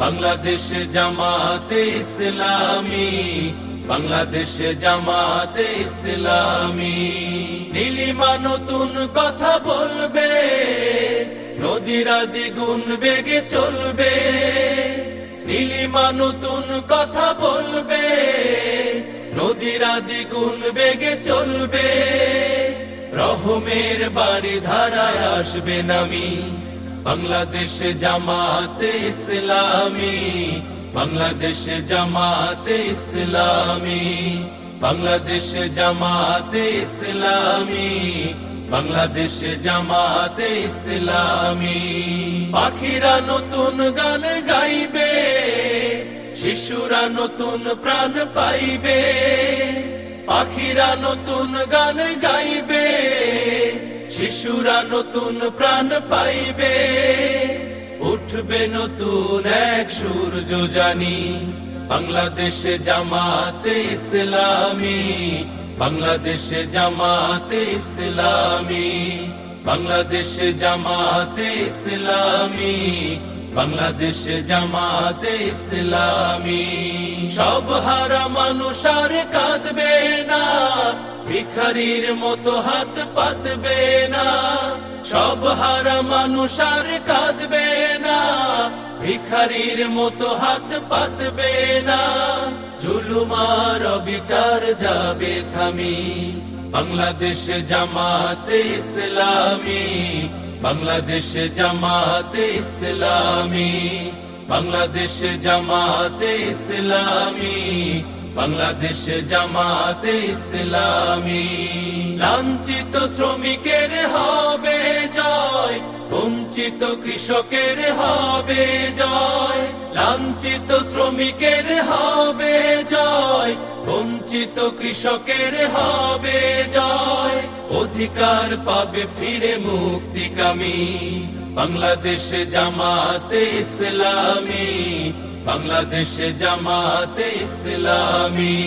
বাংলাদেশ জামাতে ইসলামী, বাংলাদেশ জামাতে ইসলামী। নীলিমা নতুন কথা বলবে, নদীরা দ্বিগুণ বেগে চলবে। নীলিমা নতুন কথা বলবে, নদীরা দ্বিগুণ বেগে চলবে। রহমের বাড়ি ধারায় আসবে নামি, বাংলাদেশ জামাতে ইসলামী, বাংলাদেশ জামাতে ইসলামী, বাংলাদেশ জামাতে ইসলামী, বাংলাদেশ জামাতে ইসলামী। পাখিরা নতুন গান গাইবে, শিশুরা নতুন প্রাণ পাইবে। পাখিরা নতুন গান গাইবে, শিশুরা নতুন প্রাণ পাইবে। উঠবে নতুন এক সূর্য জানি, বাংলাদেশ জামাতে ইসলামী, বাংলাদেশ জামাতে ইসলামী, বাংলাদেশ জামাতে ইসলামী, বাংলাদেশ জামাতে ইসলামী। সব হারা মানুষ আর কাঁদবে না, ভিখারির মতো হাত পাতবে না। সব হারা মানুষ আর কাঁদবে না, ভিখারির মতো হাত পাতবে না। জুলুম আর অবিচার যাবে থামি, বাংলাদেশ জামাতে ইসলামী, বাংলাদেশ জামাতে ইসলামী, বাংলাদেশ জামাতে ইসলামী, বাংলাদেশ জামাতে ইসলামী। লাঞ্ছিত শ্রমিকের হবে জয়, বঞ্চিত কৃষকের হবে জয়। লাঞ্ছিত শ্রমিকের হবে জয়, বঞ্চিত কৃষকের হবে জয়। অধিকার পাবে ফিরে মুক্তিকামী, বাংলাদেশ জামাতে ইসলামী, বাংলাদেশ জামাতে ইসলামী,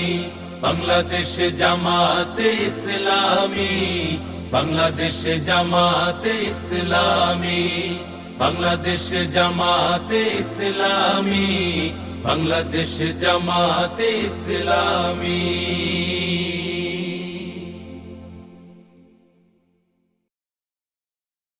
বাংলাদেশ জামাতে ইসলামী, বাংলাদেশ জামাতে ইসলামী, বাংলাদেশ জামাতে ইসলামী, বাংলাদেশ জামাতে ইসলামী।